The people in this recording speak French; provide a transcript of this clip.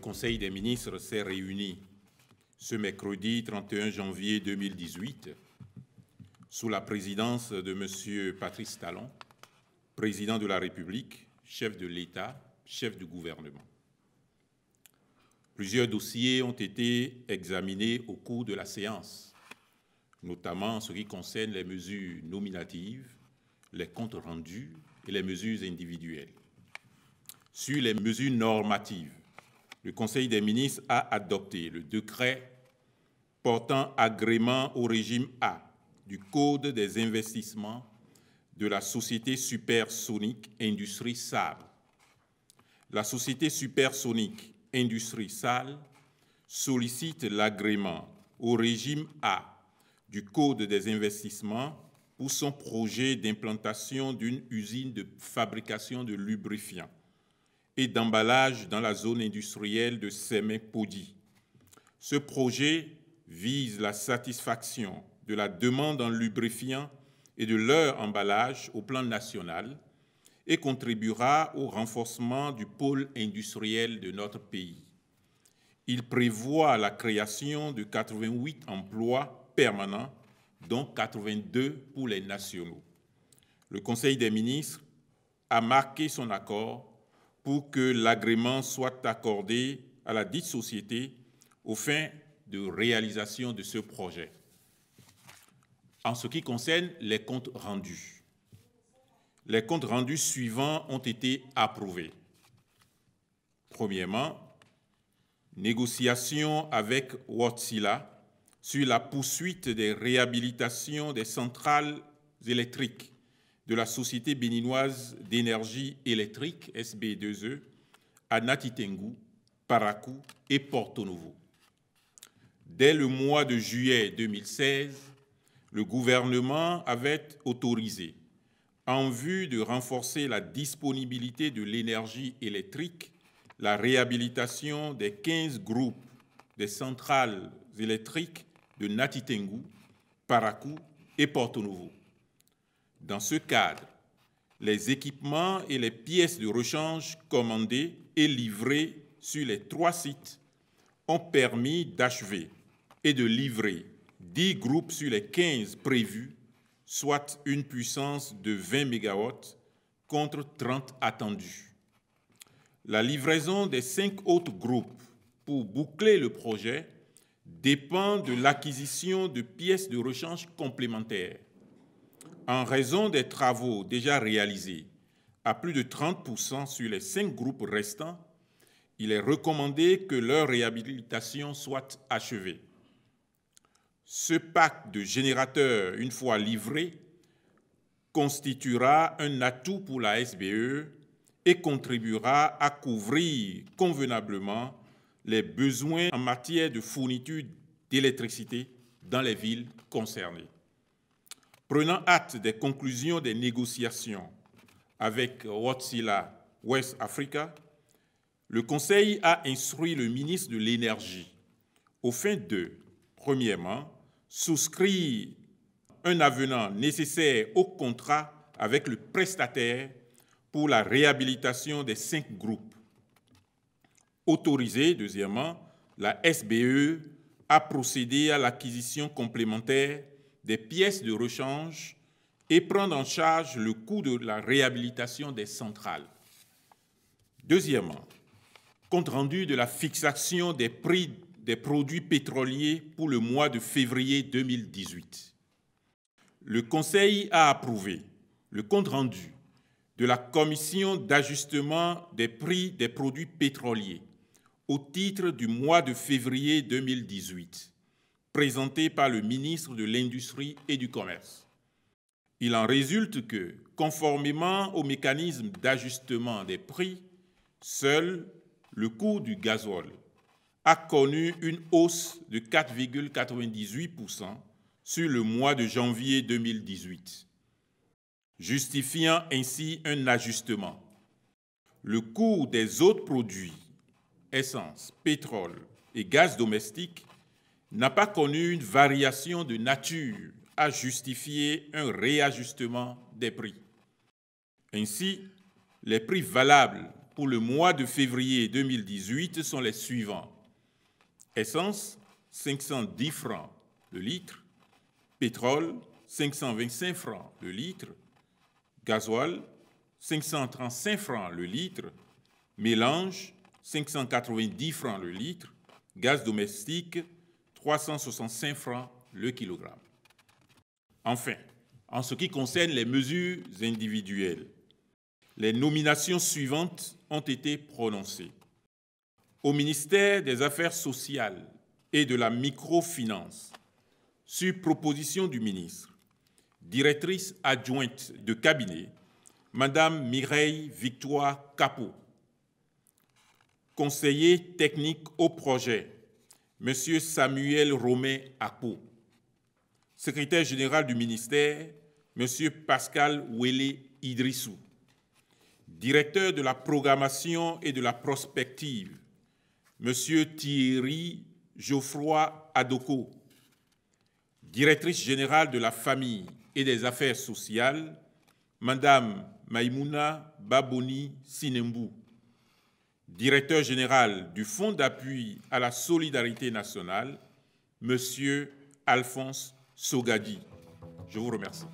Conseil des ministres s'est réuni ce mercredi 31 janvier 2018 sous la présidence de M. Patrice Talon, président de la République, chef de l'État, chef du gouvernement. Plusieurs dossiers ont été examinés au cours de la séance, notamment en ce qui concerne les mesures nominatives, les comptes rendus et les mesures individuelles. Sur les mesures normatives, le Conseil des ministres a adopté le décret portant agrément au régime A du Code des investissements de la société Supersonic Industrie Sales. La société Supersonic Industrie Sales sollicite l'agrément au régime A du Code des investissements pour son projet d'implantation d'une usine de fabrication de lubrifiants et d'emballage dans la zone industrielle de Sémé-Podi. Ce projet vise la satisfaction de la demande en lubrifiants et de leur emballage au plan national et contribuera au renforcement du pôle industriel de notre pays. Il prévoit la création de 88 emplois permanents, dont 82 pour les nationaux. Le Conseil des ministres a marqué son accord pour que l'agrément soit accordé à la dite société aux fins de réalisation de ce projet. En ce qui concerne les comptes rendus, les comptes rendus suivants ont été approuvés. Premièrement, négociation avec Wärtsilä sur la poursuite des réhabilitations des centrales électriques de la Société béninoise d'énergie électrique, SB2E, à Nati Tengu, Parakou et Porto Novo. Dès le mois de juillet 2016, le gouvernement avait autorisé, en vue de renforcer la disponibilité de l'énergie électrique, la réhabilitation des 15 groupes des centrales électriques de Nati Tengu, Parakou et Porto Novo. Dans ce cadre, les équipements et les pièces de rechange commandées et livrées sur les 3 sites ont permis d'achever et de livrer 10 groupes sur les 15 prévus, soit une puissance de 20 MW contre 30 attendus. La livraison des 5 autres groupes pour boucler le projet dépend de l'acquisition de pièces de rechange complémentaires. En raison des travaux déjà réalisés à plus de 30% sur les 5 groupes restants, il est recommandé que leur réhabilitation soit achevée. Ce pack de générateurs, une fois livré, constituera un atout pour la SBE et contribuera à couvrir convenablement les besoins en matière de fourniture d'électricité dans les villes concernées. Prenant acte des conclusions des négociations avec Wärtsilä West Africa, le Conseil a instruit le ministre de l'Énergie aux fins de, premièrement, souscrire un avenant nécessaire au contrat avec le prestataire pour la réhabilitation des 5 groupes. Autoriser, deuxièmement, la SBE à procéder à l'acquisition complémentaire des pièces de rechange et prendre en charge le coût de la réhabilitation des centrales. Deuxièmement, compte rendu de la fixation des prix des produits pétroliers pour le mois de février 2018. Le Conseil a approuvé le compte rendu de la Commission d'ajustement des prix des produits pétroliers au titre du mois de février 2018, présenté par le ministre de l'Industrie et du Commerce. Il en résulte que, conformément au mécanisme d'ajustement des prix, seul le coût du gazole a connu une hausse de 4,98% sur le mois de janvier 2018, justifiant ainsi un ajustement. Le coût des autres produits, essence, pétrole et gaz domestique, n'a pas connu une variation de nature à justifier un réajustement des prix. Ainsi, les prix valables pour le mois de février 2018 sont les suivants. Essence, 510 francs le litre. Pétrole, 525 francs le litre. Gasoil, 535 francs le litre. Mélange, 590 francs le litre. Gaz domestique, 365 francs le kilogramme. Enfin, en ce qui concerne les mesures individuelles, les nominations suivantes ont été prononcées. Au ministère des Affaires sociales et de la microfinance, sur proposition du ministre, directrice adjointe de cabinet, Madame Mireille Victoire Capot. Conseiller technique au projet, Monsieur Samuel Romain Akpo. Secrétaire général du ministère, Monsieur Pascal Wele Idrissou. Directeur de la programmation et de la prospective, Monsieur Thierry Geoffroy Adoko. Directrice générale de la famille et des affaires sociales, Madame Maïmouna Baboni Sinembou. Directeur général du Fonds d'appui à la solidarité nationale, Monsieur Alphonse Sogadi. Je vous remercie.